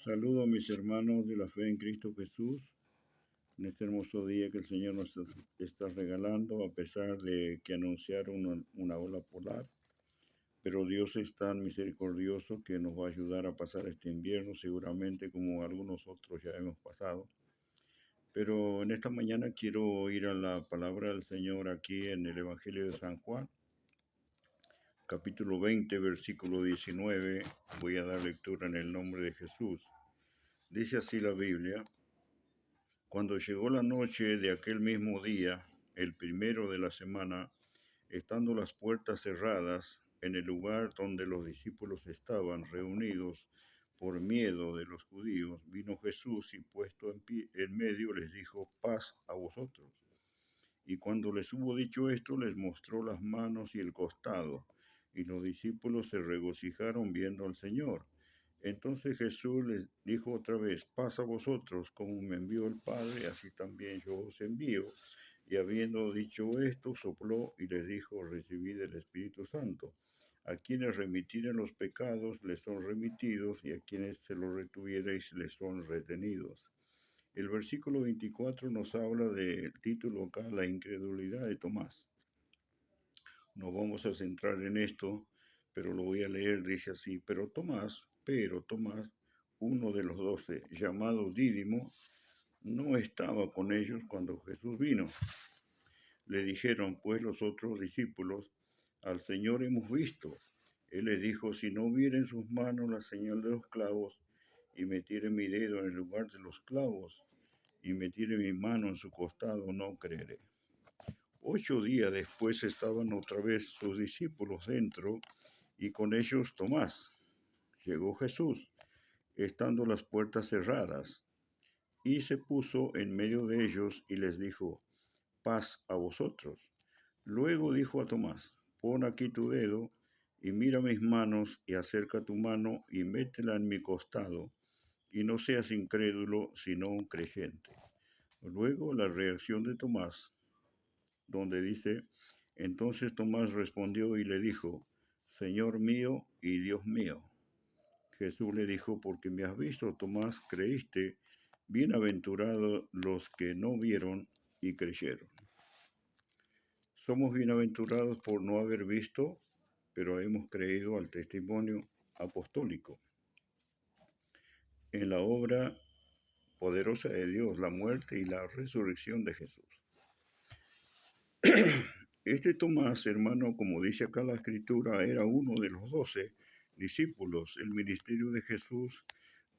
Saludo a mis hermanos de la fe en Cristo Jesús en este hermoso día que el Señor nos está regalando, a pesar de que anunciaron una ola polar. Pero Dios es tan misericordioso que nos va a ayudar a pasar este invierno, seguramente como algunos otros ya hemos pasado. Pero en esta mañana quiero ir a la palabra del Señor aquí en el Evangelio de San Juan, capítulo 20, versículo 19. Voy a dar lectura en el nombre de Jesús. Dice así la Biblia: Cuando llegó la noche de aquel mismo día, el primero de la semana, estando las puertas cerradas en el lugar donde los discípulos estaban reunidos por miedo de los judíos, vino Jesús y puesto en medio les dijo: paz a vosotros. Y cuando les hubo dicho esto, les mostró las manos y el costado, y los discípulos se regocijaron viendo al Señor. Entonces Jesús les dijo otra vez: paz a vosotros, como me envió el Padre, así también yo os envío. Y habiendo dicho esto, sopló y les dijo: recibid el Espíritu Santo. A quienes remitieren los pecados les son remitidos, y a quienes se los retuviereis les son retenidos. El versículo 24 nos habla del título acá: la incredulidad de Tomás. No vamos a centrar en esto, pero lo voy a leer. Dice así: pero Tomás, uno de los 12, llamado Dídimo, no estaba con ellos cuando Jesús vino. Le dijeron pues los otros discípulos: al Señor hemos visto. Él les dijo: si no viera en sus manos la señal de los clavos, y metiere mi dedo en el lugar de los clavos, y metiere mi mano en su costado, no creeré. 8 días después estaban otra vez sus discípulos dentro, y con ellos Tomás. Llegó Jesús, estando las puertas cerradas, y se puso en medio de ellos y les dijo: paz a vosotros. Luego dijo a Tomás: pon aquí tu dedo y mira mis manos, y acerca tu mano y métela en mi costado, y no seas incrédulo, sino un creyente. Luego la reacción de Tomás, donde dice: entonces Tomás respondió y le dijo: Señor mío y Dios mío. Jesús le dijo: porque me has visto, Tomás, creíste. Bienaventurados los que no vieron y creyeron. Somos bienaventurados por no haber visto, pero hemos creído al testimonio apostólico, en la obra poderosa de Dios, la muerte y la resurrección de Jesús. Este Tomás, hermano, como dice acá la Escritura, era uno de los 12 discípulos. El ministerio de Jesús,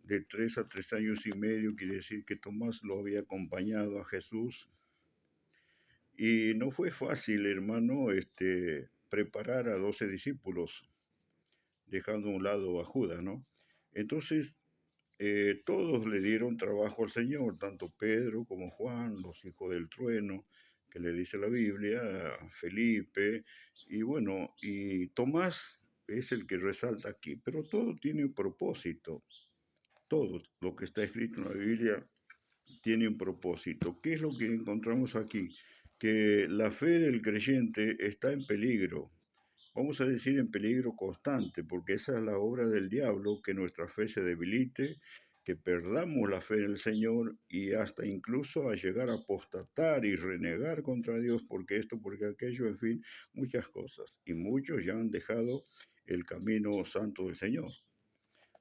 de 3 a 3 años y medio, quiere decir que Tomás lo había acompañado a Jesús. Y no fue fácil, hermano, preparar a 12 discípulos, dejando a un lado a Judas, ¿no? Entonces, todos le dieron trabajo al Señor, tanto Pedro como Juan, los hijos del trueno, que le dice la Biblia, Felipe, y bueno, y Tomás es el que resalta aquí, pero todo tiene un propósito, todo lo que está escrito en la Biblia tiene un propósito. ¿Qué es lo que encontramos aquí? Que la fe del creyente está en peligro, vamos a decir en peligro constante, porque esa es la obra del diablo, que nuestra fe se debilite, que perdamos la fe en el Señor y hasta incluso a llegar a apostatar y renegar contra Dios, porque esto, porque aquello, en fin, muchas cosas. Y muchos ya han dejado el camino santo del Señor.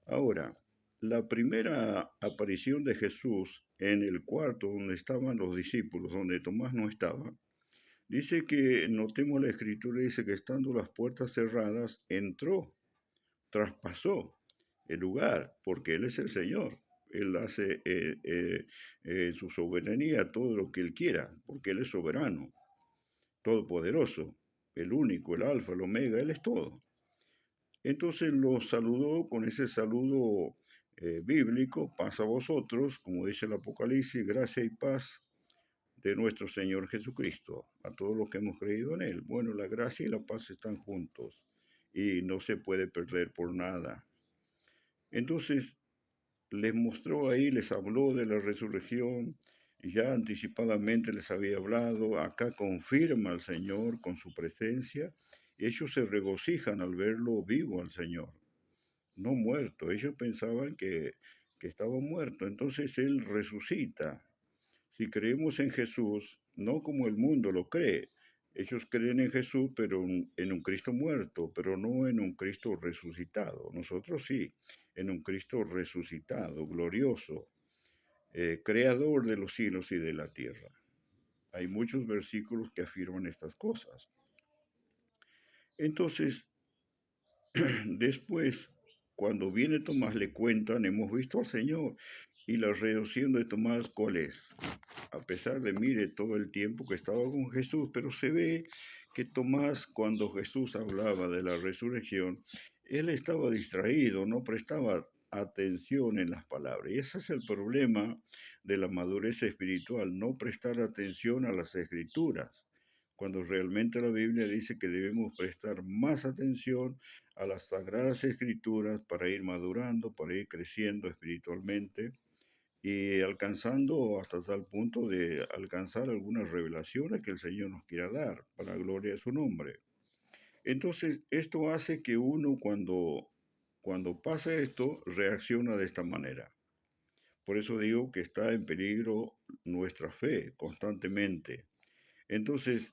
Ahora, la primera aparición de Jesús en el cuarto donde estaban los discípulos, donde Tomás no estaba, dice que, notemos la Escritura, dice que estando las puertas cerradas, entró, traspasó el lugar, porque Él es el Señor. Él hace en su soberanía todo lo que Él quiera, porque Él es soberano, todopoderoso, el único, el alfa, el omega, Él es todo. Entonces los saludó con ese saludo bíblico: paz a vosotros, como dice el Apocalipsis, gracia y paz de nuestro Señor Jesucristo, a todos los que hemos creído en Él. Bueno, la gracia y la paz están juntos y no se puede perder por nada. Entonces les mostró ahí, les habló de la resurrección, ya anticipadamente les había hablado. Acá confirma al Señor con su presencia. Ellos se regocijan al verlo vivo al Señor, no muerto. Ellos pensaban que que estaba muerto. Entonces Él resucita. Si creemos en Jesús, no como el mundo lo cree. Ellos creen en Jesús, pero en un Cristo muerto, pero no en un Cristo resucitado. Nosotros sí, en un Cristo resucitado, glorioso, creador de los cielos y de la tierra. Hay muchos versículos que afirman estas cosas. Entonces, después, cuando viene Tomás, le cuentan, hemos visto al Señor. Y la reacción de Tomás, ¿cuál es? A pesar de, mire, todo el tiempo que estaba con Jesús, pero se ve que Tomás, cuando Jesús hablaba de la resurrección, él estaba distraído, no prestaba atención en las palabras. Y ese es el problema de la madurez espiritual, no prestar atención a las escrituras, cuando realmente la Biblia dice que debemos prestar más atención a las sagradas escrituras para ir madurando, para ir creciendo espiritualmente y alcanzando hasta tal punto de alcanzar algunas revelaciones que el Señor nos quiera dar para la gloria de su nombre. Entonces, esto hace que uno cuando pasa esto reacciona de esta manera. Por eso digo que está en peligro nuestra fe constantemente. Entonces,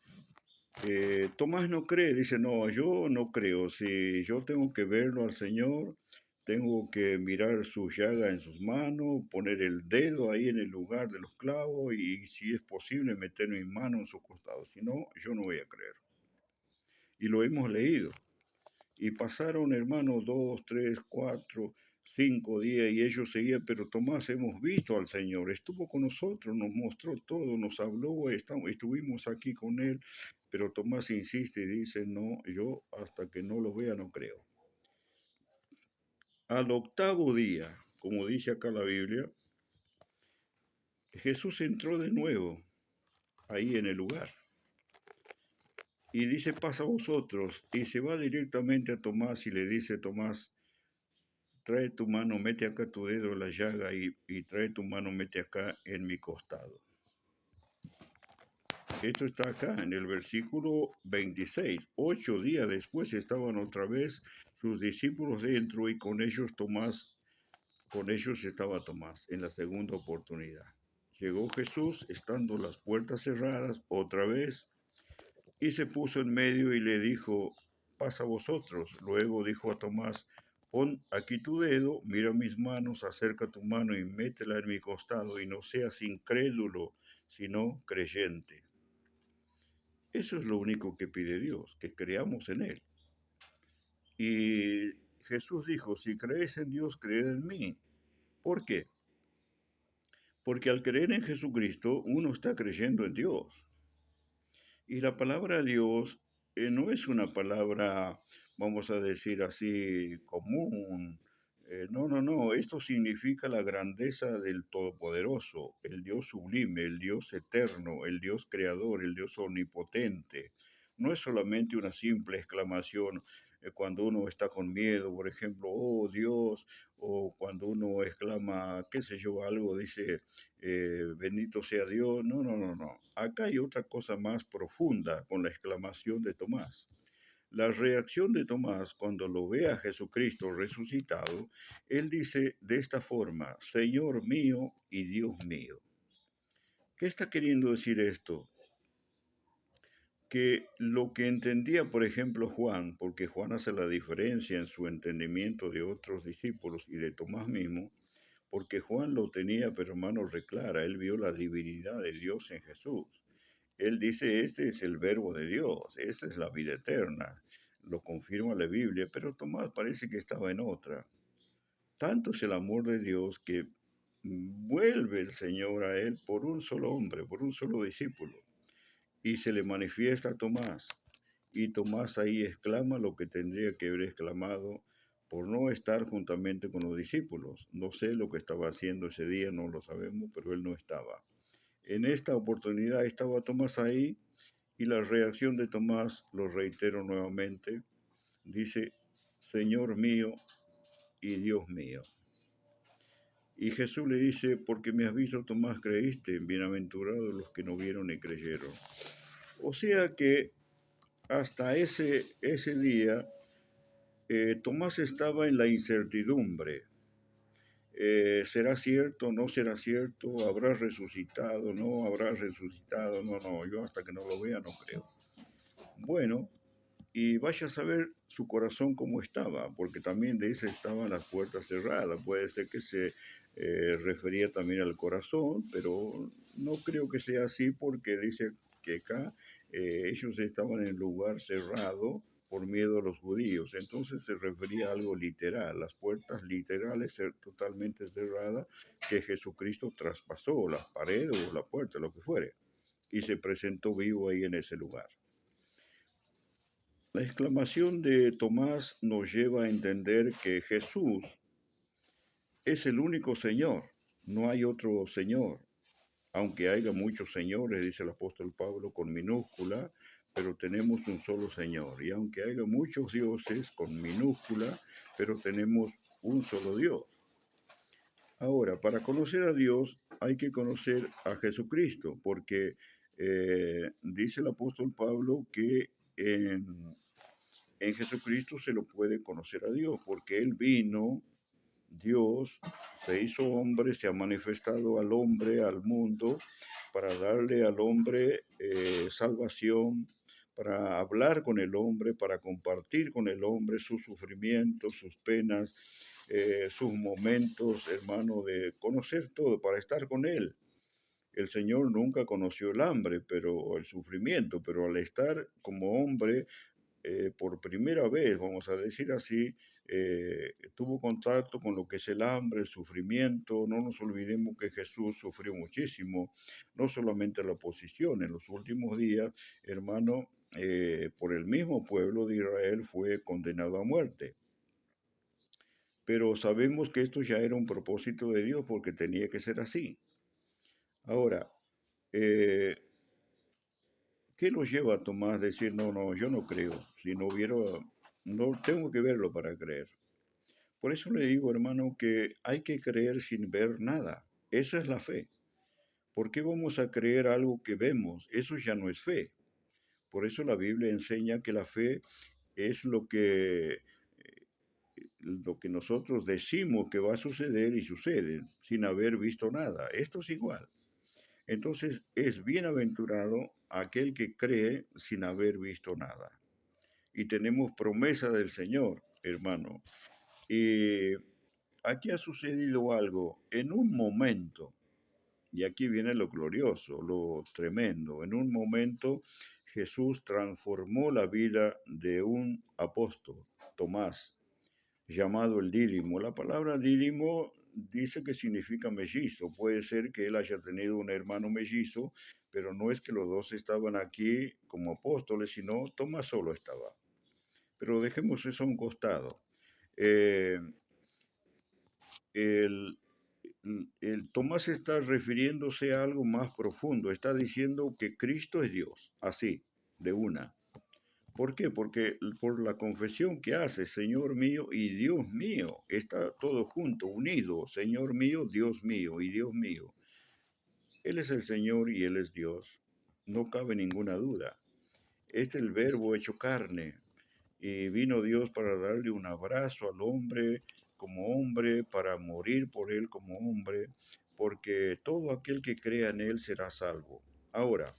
Tomás no cree, dice, no, yo no creo, si yo tengo que verlo al Señor, tengo que mirar su llaga en sus manos, poner el dedo ahí en el lugar de los clavos y si es posible meter mi mano en su costado, si no, yo no voy a creer. Y lo hemos leído. Y pasaron, hermanos, 2, 3, 4, 5 días y ellos seguían, pero Tomás, hemos visto al Señor, estuvo con nosotros, nos mostró todo, nos habló, estuvimos aquí con Él, pero Tomás insiste y dice, no, yo hasta que no lo vea no creo. Al octavo día, como dice acá la Biblia, Jesús entró de nuevo ahí en el lugar. Y dice, pasa a vosotros, y se va directamente a Tomás y le dice, Tomás, trae tu mano, mete acá tu dedo en la llaga y trae tu mano, mete acá en mi costado. Esto está acá en el versículo 26. 8 días después estaban otra vez sus discípulos dentro y con ellos estaba Tomás en la segunda oportunidad. Llegó Jesús, estando las puertas cerradas, otra vez, y se puso en medio y le dijo, pasa vosotros. Luego dijo a Tomás, pon aquí tu dedo, mira mis manos, acerca tu mano y métela en mi costado, y no seas incrédulo, sino creyente. Eso es lo único que pide Dios, que creamos en Él. Y Jesús dijo, si crees en Dios, creed en mí. ¿Por qué? Porque al creer en Jesucristo, uno está creyendo en Dios. Y la palabra Dios no es una palabra, vamos a decir así, común. No. Esto significa la grandeza del Todopoderoso, el Dios sublime, el Dios eterno, el Dios creador, el Dios omnipotente. No es solamente una simple exclamación cuando uno está con miedo, por ejemplo, oh Dios, o cuando uno exclama, qué sé yo, algo, dice, bendito sea Dios. No. Acá hay otra cosa más profunda con la exclamación de Tomás. La reacción de Tomás cuando lo ve a Jesucristo resucitado, él dice de esta forma, Señor mío y Dios mío. ¿Qué está queriendo decir esto? Que lo que entendía, por ejemplo, Juan, porque Juan hace la diferencia en su entendimiento de otros discípulos y de Tomás mismo, porque Juan lo tenía, pero hermano, reclara, él vio la divinidad de Dios en Jesús. Él dice, este es el verbo de Dios, esa es la vida eterna, lo confirma la Biblia, pero Tomás parece que estaba en otra. Tanto es el amor de Dios que vuelve el Señor a él por un solo hombre, por un solo discípulo, y se le manifiesta a Tomás. Y Tomás ahí exclama lo que tendría que haber exclamado por no estar juntamente con los discípulos. No sé lo que estaba haciendo ese día, no lo sabemos, pero él no estaba. En esta oportunidad estaba Tomás ahí y la reacción de Tomás, lo reitero nuevamente, dice, Señor mío y Dios mío. Y Jesús le dice, porque me has visto, Tomás, creíste, bienaventurados los que no vieron y creyeron. O sea que hasta ese día, Tomás estaba en la incertidumbre. ¿será cierto? ¿No será cierto? ¿Habrá resucitado? ¿No habrá resucitado? No, no, yo hasta que no lo vea no creo. Bueno, y vaya a saber su corazón cómo estaba, porque también de ese estaban las puertas cerradas. Puede ser que se refería también al corazón, pero no creo que sea así porque dice que acá ellos estaban en lugar cerrado por miedo a los judíos. Entonces se refería a algo literal, las puertas literales ser totalmente cerradas, que Jesucristo traspasó las paredes o la puerta, lo que fuere, y se presentó vivo ahí en ese lugar. La exclamación de Tomás nos lleva a entender que Jesús es el único Señor, no hay otro Señor, aunque haya muchos señores, dice el apóstol Pablo con minúscula, pero tenemos un solo Señor, y aunque haya muchos dioses con minúscula, pero tenemos un solo Dios. Ahora, para conocer a Dios hay que conocer a Jesucristo, porque dice el apóstol Pablo que en Jesucristo se lo puede conocer a Dios, porque Él vino, Dios se hizo hombre, se ha manifestado al hombre, al mundo, para darle al hombre salvación, para hablar con el hombre, para compartir con el hombre sus sufrimientos, sus penas, sus momentos, hermano, de conocer todo, para estar con Él. El Señor nunca conoció el hambre, pero el sufrimiento, pero al estar como hombre por primera vez, vamos a decir así, tuvo contacto con lo que es el hambre, el sufrimiento. No nos olvidemos que Jesús sufrió muchísimo, no solamente la oposición. En los últimos días, hermano, por el mismo pueblo de Israel fue condenado a muerte. Pero sabemos que esto ya era un propósito de Dios porque tenía que ser así. Ahora, eh, ¿qué nos lleva a Tomás a decir, no, no, yo no creo? Si no hubiera, no tengo que verlo para creer. Por eso le digo, hermano, que hay que creer sin ver nada. Esa es la fe. ¿Por qué vamos a creer algo que vemos? Eso ya no es fe. Por eso la Biblia enseña que la fe es lo que nosotros decimos que va a suceder y sucede sin haber visto nada. Esto es igual. Entonces es bienaventurado aquel que cree sin haber visto nada. Y tenemos promesa del Señor, hermano. Y aquí ha sucedido algo en un momento, y aquí viene lo glorioso, lo tremendo. En un momento Jesús transformó la vida de un apóstol, Tomás, llamado el Dídimo. La palabra Dídimo dice que significa mellizo. Puede ser que él haya tenido un hermano mellizo, pero no es que los dos estaban aquí como apóstoles, sino Tomás solo estaba. Pero dejemos eso a un costado. Eh, el, el Tomás está refiriéndose a algo más profundo, está diciendo que Cristo es Dios, así, de una. ¿Por qué? Porque por la confesión que hace, Señor mío y Dios mío, está todo junto, unido, Señor mío, Dios mío y Dios mío. Él es el Señor y Él es Dios, no cabe ninguna duda. Este es el verbo hecho carne, y vino Dios para darle un abrazo al hombre, para morir por él como hombre, porque todo aquel que crea en él será salvo. Ahora,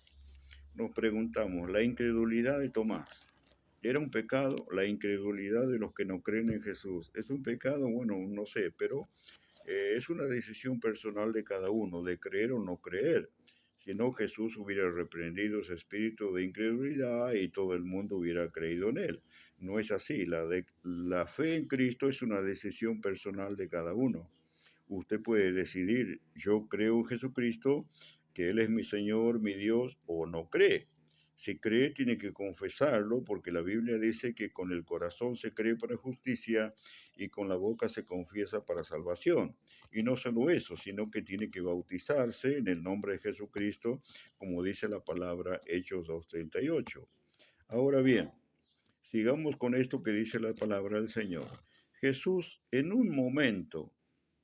nos preguntamos, la incredulidad de Tomás, ¿era un pecado? La incredulidad de los que no creen en Jesús. ¿Es un pecado? Bueno, no sé, pero es una decisión personal de cada uno, de creer o no creer. Si no, Jesús hubiera reprendido ese espíritu de incredulidad y todo el mundo hubiera creído en él. No es así. La fe en Cristo es una decisión personal de cada uno. Usted puede decidir, yo creo en Jesucristo, que Él es mi Señor, mi Dios, o no cree. Si cree, tiene que confesarlo, porque la Biblia dice que con el corazón se cree para justicia y con la boca se confiesa para salvación. Y no solo eso, sino que tiene que bautizarse en el nombre de Jesucristo, como dice la palabra Hechos 2:38. Ahora bien, sigamos con esto que dice la palabra del Señor. Jesús en un momento,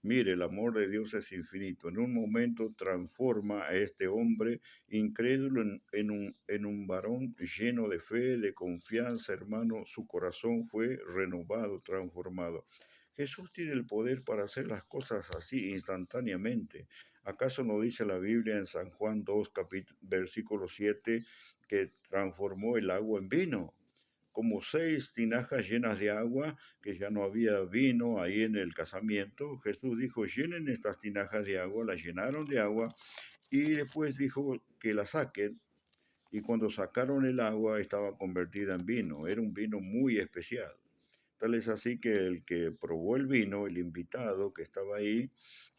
mire, el amor de Dios es infinito, en un momento transforma a este hombre incrédulo en un varón lleno de fe, de confianza, hermano. Su corazón fue renovado, transformado. Jesús tiene el poder para hacer las cosas así instantáneamente. ¿Acaso no dice la Biblia en San Juan 2, versículo 7, que transformó el agua en vino? Como 6 tinajas llenas de agua, que ya no había vino ahí en el casamiento, Jesús dijo, llenen estas tinajas de agua, las llenaron de agua y después dijo que la saquen. Y cuando sacaron el agua estaba convertida en vino, era un vino muy especial. Tal es así que el que probó el vino, el invitado que estaba ahí,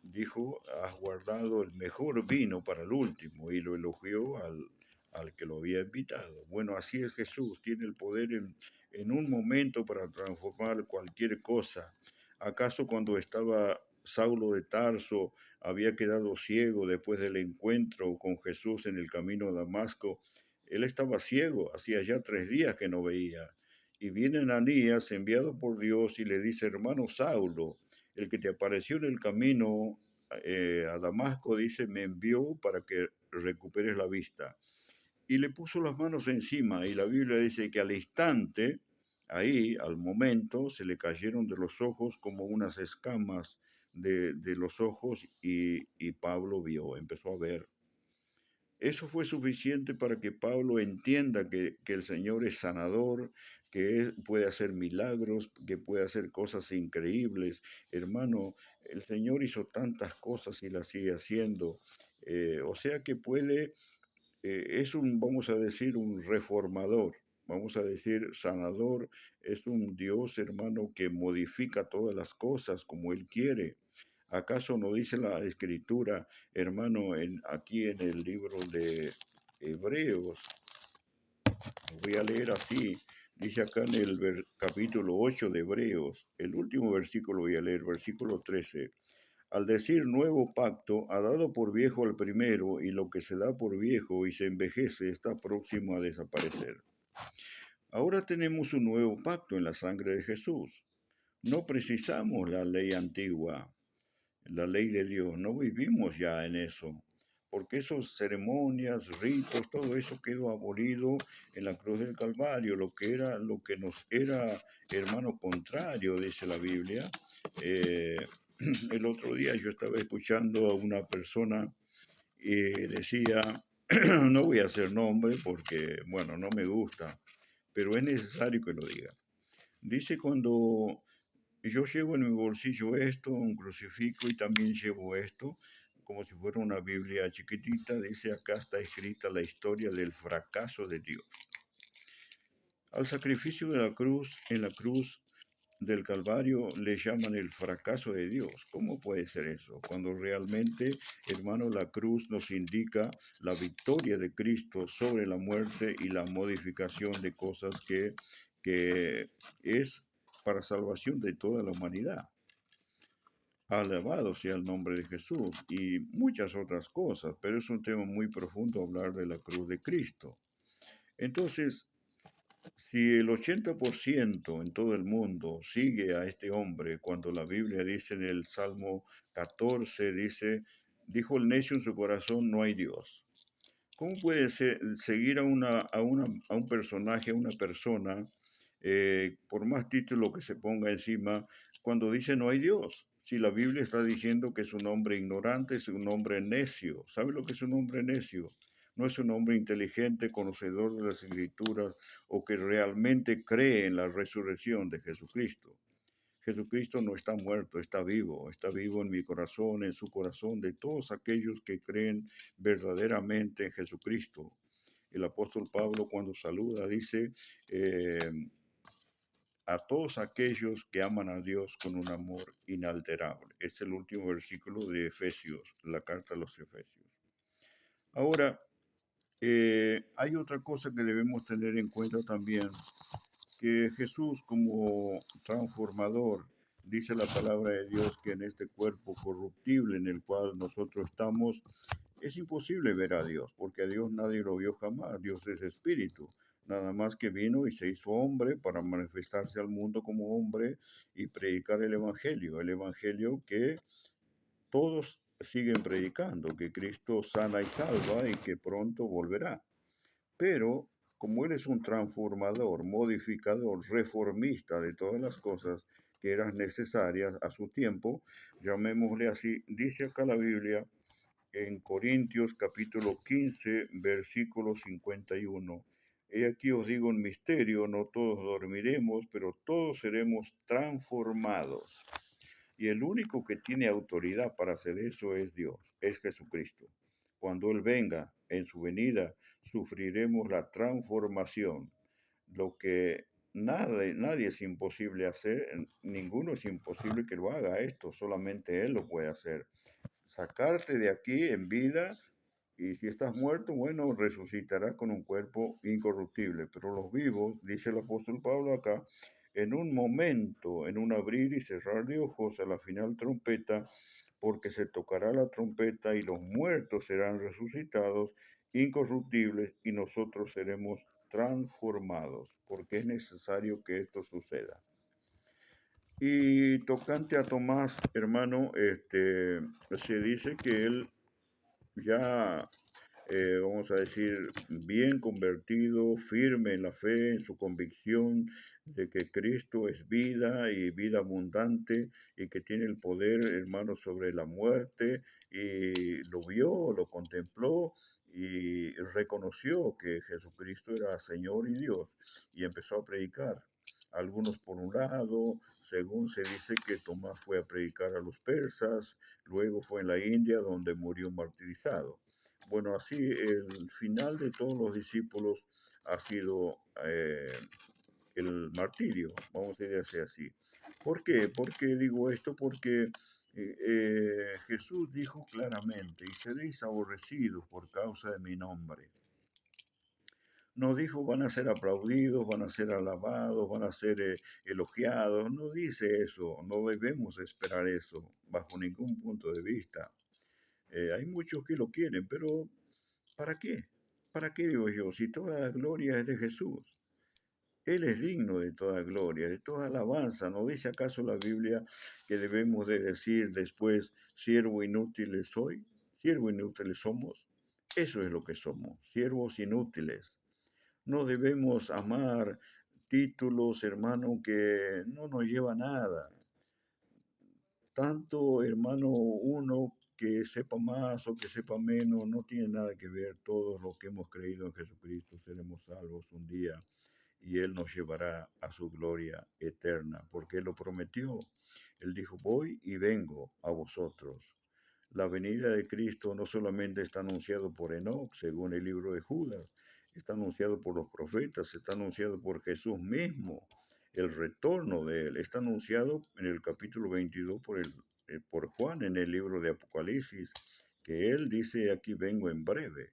dijo, has guardado el mejor vino para el último, y lo elogió al que lo había invitado. Bueno, así es Jesús, tiene el poder en un momento para transformar cualquier cosa. ¿Acaso cuando estaba Saulo de Tarso había quedado ciego después del encuentro con Jesús en el camino a Damasco? Él estaba ciego, hacía ya 3 días que no veía. Y viene Ananías, enviado por Dios, y le dice, hermano Saulo, el que te apareció en el camino a Damasco, dice, me envió para que recuperes la vista. Y le puso las manos encima, y la Biblia dice que al instante, ahí, al momento, se le cayeron de los ojos como unas escamas de los ojos, y Pablo vio, empezó a ver. Eso fue suficiente para que Pablo entienda que el Señor es sanador, puede hacer milagros, que puede hacer cosas increíbles. Hermano, el Señor hizo tantas cosas y las sigue haciendo. O sea que es vamos a decir, un reformador, vamos a decir, sanador. Es un Dios, hermano, que modifica todas las cosas como Él quiere. ¿Acaso no dice la Escritura, hermano, aquí en el libro de Hebreos? Voy a leer así. Dice acá en el capítulo 8 de Hebreos, el último versículo voy a leer, versículo 13. Al decir nuevo pacto, ha dado por viejo al primero, y lo que se da por viejo y se envejece está próximo a desaparecer. Ahora tenemos un nuevo pacto en la sangre de Jesús. No precisamos la ley antigua, la ley de Dios. No vivimos ya en eso, porque esos ceremonias, ritos, todo eso quedó abolido en la cruz del Calvario, lo que nos era, hermano, contrario, dice la Biblia. Eh, el otro día yo estaba escuchando a una persona y decía, no voy a hacer nombre porque, bueno, no me gusta, pero es necesario que lo diga. Dice cuando yo llevo en mi bolsillo esto, un crucifijo, y también llevo esto, como si fuera una Biblia chiquitita. Dice, acá está escrita la historia del fracaso de Dios. Al sacrificio de la cruz, en la cruz del Calvario, le llaman el fracaso de Dios. ¿Cómo puede ser eso? Cuando realmente, hermano, la cruz nos indica la victoria de Cristo sobre la muerte y la modificación de cosas que es para salvación de toda la humanidad. Alabado sea el nombre de Jesús y muchas otras cosas, pero es un tema muy profundo hablar de la cruz de Cristo. Entonces, si el 80% en todo el mundo sigue a este hombre, cuando la Biblia dice en el Salmo 14, dice, dijo el necio en su corazón, no hay Dios. ¿Cómo puede seguir a un personaje, a una persona, por más título que se ponga encima, cuando dice no hay Dios? Si la Biblia está diciendo que es un hombre ignorante, es un hombre necio. ¿Sabe lo que es un hombre necio? No es un hombre inteligente, conocedor de las Escrituras o que realmente cree en la resurrección de Jesucristo. Jesucristo no está muerto, está vivo en mi corazón, en su corazón, de todos aquellos que creen verdaderamente en Jesucristo. El apóstol Pablo cuando saluda dice, a todos aquellos que aman a Dios con un amor inalterable. Es el último versículo de Efesios, la carta a los Efesios. Ahora, hay otra cosa que debemos tener en cuenta también, que Jesús como transformador, dice la palabra de Dios que en este cuerpo corruptible en el cual nosotros estamos, es imposible ver a Dios, porque a Dios nadie lo vio jamás. Dios es espíritu, nada más que vino y se hizo hombre para manifestarse al mundo como hombre y predicar el evangelio que todos siguen predicando, que Cristo sana y salva y que pronto volverá. Pero como Él es un transformador, modificador, reformista de todas las cosas, que eran necesarias a su tiempo, llamémosle así. Dice acá la Biblia en Corintios capítulo 15, versículo 51. He aquí os digo un misterio, no todos dormiremos, pero todos seremos transformados. Y el único que tiene autoridad para hacer eso es Dios, es Jesucristo. Cuando Él venga en su venida, sufriremos la transformación. Lo que nadie es imposible hacer, ninguno es imposible que lo haga esto, solamente Él lo puede hacer. Sacarte de aquí en vida, y si estás muerto, bueno, resucitarás con un cuerpo incorruptible. Pero los vivos, dice el apóstol Pablo acá, en un momento, en un abrir y cerrar de ojos a la final trompeta, porque se tocará la trompeta y los muertos serán resucitados incorruptibles y nosotros seremos transformados, porque es necesario que esto suceda. Y tocante a Tomás, hermano, se dice que él ya, vamos a decir, bien convertido, firme en la fe, en su convicción de que Cristo es vida y vida abundante y que tiene el poder, hermano, sobre la muerte, y lo vio, lo contempló y reconoció que Jesucristo era Señor y Dios y empezó a predicar. Algunos por un lado, según se dice que Tomás fue a predicar a los persas, luego fue en la India donde murió martirizado. Bueno, así el final de todos los discípulos ha sido el martirio, vamos a decir así. ¿Por qué? ¿Por qué digo esto? Porque Jesús dijo claramente, y seréis aborrecidos por causa de mi nombre. No dijo van a ser aplaudidos, van a ser alabados, van a ser elogiados. No dice eso, no debemos esperar eso bajo ningún punto de vista. Hay muchos que lo quieren, pero ¿para qué? ¿Para qué digo yo? Si toda la gloria es de Jesús. Él es digno de toda gloria, de toda alabanza. ¿No dice acaso la Biblia que debemos de decir después, siervo inútil soy, siervo inútiles somos? Eso es lo que somos, siervos inútiles. No debemos amar títulos, hermano, que no nos lleva a nada. Tanto, hermano, uno que sepa más o que sepa menos, no tiene nada que ver. Todos los que hemos creído en Jesucristo seremos salvos un día y Él nos llevará a su gloria eterna, porque Él lo prometió. Él dijo, voy y vengo a vosotros. La venida de Cristo no solamente está anunciado por Enoc, según el libro de Judas, está anunciado por los profetas, está anunciado por Jesús mismo. El retorno de Él está anunciado en el capítulo 22 por Juan en el libro de Apocalipsis, que Él dice, aquí vengo en breve.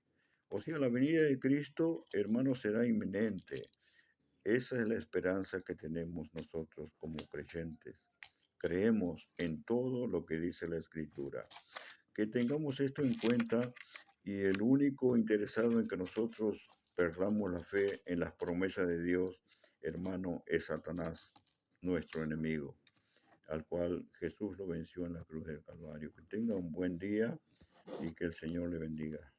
O sea, la venida de Cristo, hermano, será inminente. Esa es la esperanza que tenemos nosotros como creyentes. Creemos en todo lo que dice la Escritura. Que tengamos esto en cuenta, y el único interesado en que nosotros perdamos la fe en las promesas de Dios, hermano, es Satanás, nuestro enemigo, al cual Jesús lo venció en la cruz del Calvario. Que tenga un buen día y que el Señor le bendiga.